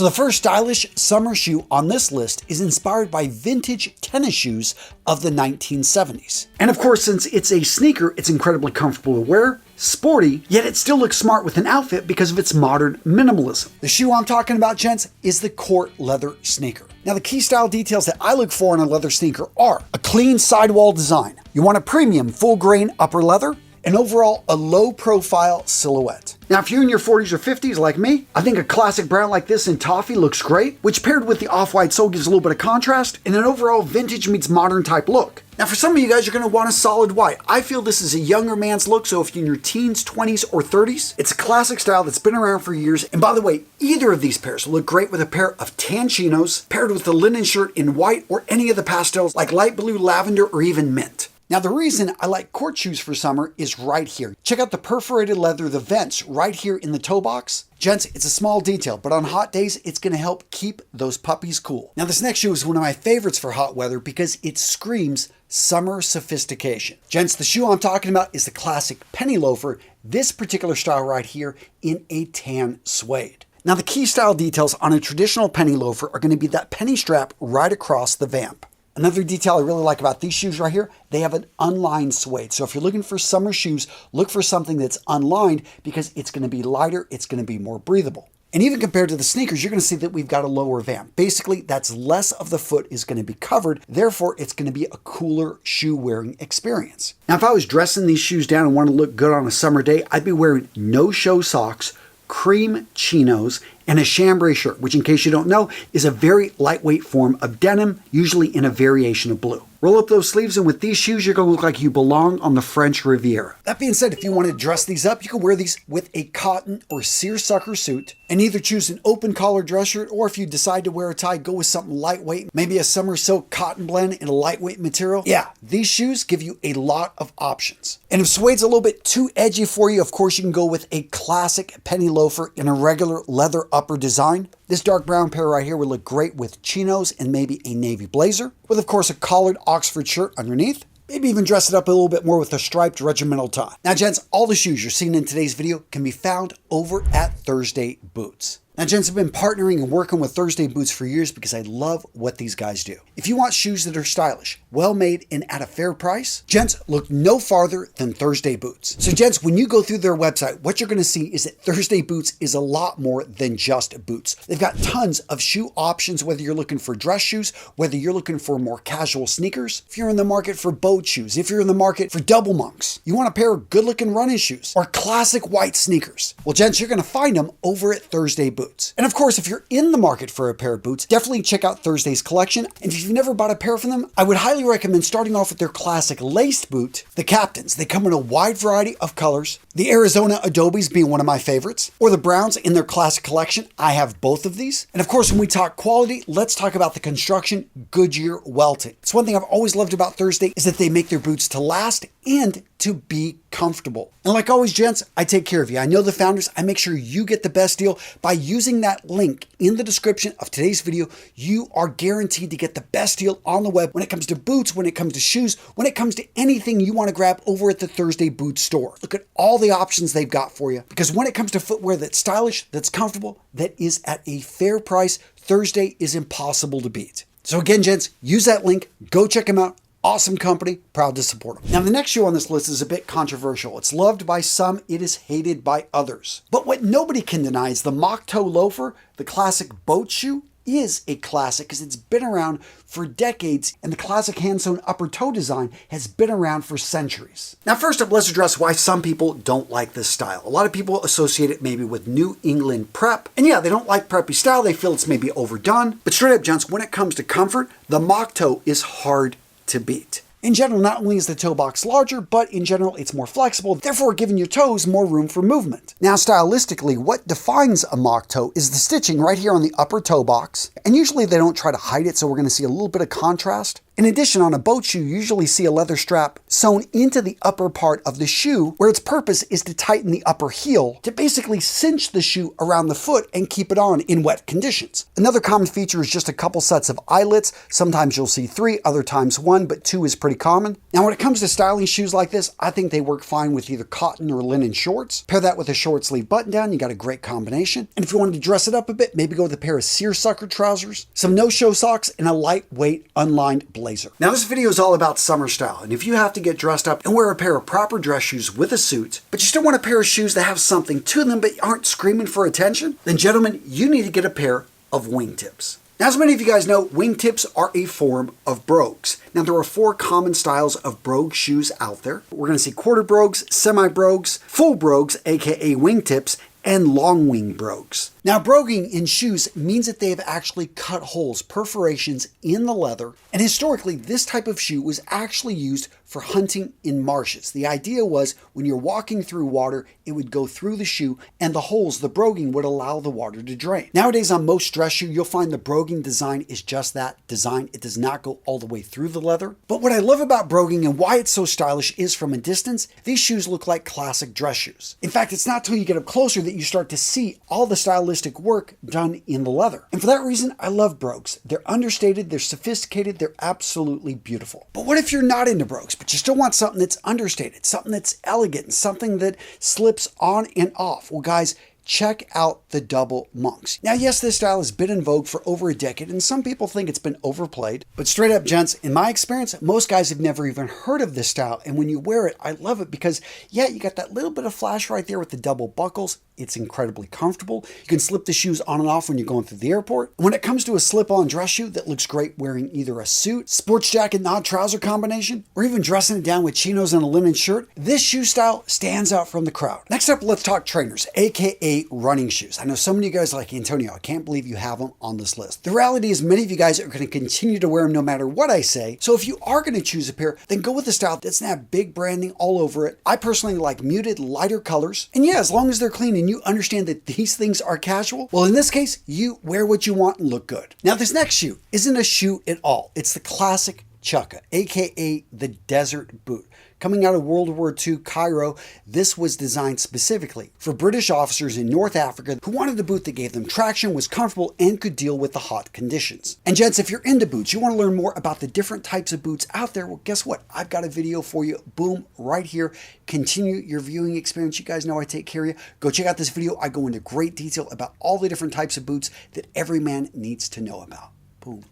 So the first stylish summer shoe on this list is inspired by vintage tennis shoes of the 1970s. And of course, since it's a sneaker, it's incredibly comfortable to wear, sporty, yet it still looks smart with an outfit because of its modern minimalism. The shoe I'm talking about, gents, is the court leather sneaker. Now, the key style details that I look for in a leather sneaker are a clean sidewall design. You want a premium full grain upper leather, and overall a low profile silhouette. Now, if you're in your 40s or 50s like me, I think a classic brown like this in toffee looks great, which paired with the off-white sole gives a little bit of contrast and an overall vintage meets modern type look. Now, for some of you guys, you're going to want a solid white. I feel this is a younger man's look, so if you're in your teens, 20s, or 30s, it's a classic style that's been around for years. And by the way, either of these pairs will look great with a pair of tan chinos paired with a linen shirt in white or any of the pastels like light blue, lavender, or even mint. Now, the reason I like court shoes for summer is right here. Check out the perforated leather, the vents right here in the toe box. Gents, it's a small detail, but on hot days, it's going to help keep those puppies cool. Now, this next shoe is one of my favorites for hot weather because it screams summer sophistication. Gents, the shoe I'm talking about is the classic penny loafer, this particular style right here in a tan suede. Now, the key style details on a traditional penny loafer are going to be that penny strap right across the vamp. Another detail I really like about these shoes right here, they have an unlined suede. So if you're looking for summer shoes, look for something that's unlined because it's going to be lighter, it's going to be more breathable. And even compared to the sneakers, you're going to see that we've got a lower vamp. Basically, that's less of the foot is going to be covered. Therefore, it's going to be a cooler shoe wearing experience. Now, if I was dressing these shoes down and wanted to look good on a summer day, I'd be wearing no-show socks, cream chinos, and a chambray shirt, which in case you don't know, is a very lightweight form of denim, usually in a variation of blue. Roll up those sleeves, and with these shoes, you're going to look like you belong on the French Riviera. That being said, if you want to dress these up, you can wear these with a cotton or seersucker suit and either choose an open collar dress shirt, or if you decide to wear a tie, go with something lightweight, maybe a summer silk cotton blend in a lightweight material. Yeah, these shoes give you a lot of options. And if suede's a little bit too edgy for you, of course, you can go with a classic penny loafer in a regular leather upper design. This dark brown pair right here would look great with chinos and maybe a navy blazer, with of course a collared Oxford shirt underneath. Maybe even dress it up a little bit more with a striped regimental tie. Now, gents, all the shoes you're seeing in today's video can be found over at Thursday Boots. Now, gents, I've been partnering and working with Thursday Boots for years because I love what these guys do. If you want shoes that are stylish, well-made, and at a fair price, gents, look no farther than Thursday Boots. So, gents, when you go through their website, what you're going to see is that Thursday Boots is a lot more than just boots. They've got tons of shoe options, whether you're looking for dress shoes, whether you're looking for more casual sneakers, if you're in the market for boat shoes, if you're in the market for double monks, you want a pair of good-looking running shoes, or classic white sneakers. Well, gents, you're going to find them over at Thursday Boots. And of course, if you're in the market for a pair of boots, definitely check out Thursday's collection. And if you've never bought a pair from them, I would highly recommend starting off with their classic laced boot, the Captains. They come in a wide variety of colors. The Arizona Adobes being one of my favorites, or the Browns in their classic collection. I have both of these. And of course, when we talk quality, let's talk about the construction, Goodyear welting. It's one thing I've always loved about Thursday is that they make their boots to last and to be comfortable. And like always, gents, I take care of you. I know the founders. I make sure you get the best deal by using that link in the description of today's video. You are guaranteed to get the best deal on the web when it comes to boots, when it comes to shoes, when it comes to anything you want to grab over at the Thursday Boots store. Look at all the options they've got for you, because when it comes to footwear that's stylish, that's comfortable, that is at a fair price, Thursday is impossible to beat. So again, gents, use that link. Go check them out. Awesome company, proud to support them. Now, the next shoe on this list is a bit controversial. It's loved by some, it is hated by others. But what nobody can deny is the mock toe loafer, the classic boat shoe, is a classic because it's been around for decades, and the classic hand-sewn upper toe design has been around for centuries. Now, first up, let's address why some people don't like this style. A lot of people associate it maybe with New England prep, and yeah, they don't like preppy style. They feel it's maybe overdone. But straight up, gents, when it comes to comfort, the mock toe is hard to beat. In general, not only is the toe box larger, but in general, it's more flexible, therefore giving your toes more room for movement. Now, stylistically, what defines a mock toe is the stitching right here on the upper toe box. And usually they don't try to hide it, so we're going to see a little bit of contrast. In addition, on a boat shoe, you usually see a leather strap sewn into the upper part of the shoe, where its purpose is to tighten the upper heel to basically cinch the shoe around the foot and keep it on in wet conditions. Another common feature is just a couple sets of eyelets. Sometimes you'll see 3, other times 1, but 2 is pretty common. Now, when it comes to styling shoes like this, I think they work fine with either cotton or linen shorts. Pair that with a short sleeve button down, you got a great combination. And if you wanted to dress it up a bit, maybe go with a pair of seersucker trousers, some no-show socks, and a lightweight unlined blazer. Now, this video is all about summer style, and if you have to get dressed up and wear a pair of proper dress shoes with a suit, but you still want a pair of shoes that have something to them but aren't screaming for attention, then gentlemen, you need to get a pair of wingtips. Now, as many of you guys know, wingtips are a form of brogues. Now, there are 4 common styles of brogue shoes out there. We're going to see quarter brogues, semi-brogues, full brogues, aka wingtips, and long wing brogues. Now, broguing in shoes means that they have actually cut holes, perforations in the leather, and historically this type of shoe was actually used for hunting in marshes. The idea was when you're walking through water, it would go through the shoe, and the holes, the broguing, would allow the water to drain. Nowadays, on most dress shoe, you'll find the broguing design is just that, design. It does not go all the way through the leather. But what I love about broguing and why it's so stylish is, from a distance, these shoes look like classic dress shoes. In fact, it's not till you get up closer that you start to see all the stylistic work done in the leather. And for that reason, I love brogues. They're understated, they're sophisticated, they're absolutely beautiful. But what if you're not into brogues, but you still want something that's understated, something that's elegant, something that slips on and off? Well, guys, check out the double monks. Now, yes, this style has been in vogue for over a decade, and some people think it's been overplayed. But straight up, gents, in my experience, most guys have never even heard of this style. And when you wear it, I love it because, yeah, you got that little bit of flash right there with the double buckles. It's incredibly comfortable. You can slip the shoes on and off when you're going through the airport. When it comes to a slip-on dress shoe that looks great wearing either a suit, sports jacket, not trouser combination, or even dressing it down with chinos and a linen shirt, this shoe style stands out from the crowd. Next up, let's talk trainers, aka running shoes. I know so many of you guys are like, Antonio, I can't believe you have them on this list. The reality is many of you guys are going to continue to wear them no matter what I say. So if you are going to choose a pair, then go with a style that doesn't have big branding all over it. I personally like muted, lighter colors. And yeah, as long as they're clean and you understand that these things are casual, well, in this case, you wear what you want and look good. Now, this next shoe isn't a shoe at all. It's the classic chukka, aka the desert boot. Coming out of World War II Cairo, this was designed specifically for British officers in North Africa who wanted a boot that gave them traction, was comfortable, and could deal with the hot conditions. And gents, if you're into boots, you want to learn more about the different types of boots out there, well, guess what? I've got a video for you, boom, right here. Continue your viewing experience. You guys know I take care of you. Go check out this video. I go into great detail about all the different types of boots that every man needs to know about. Boom.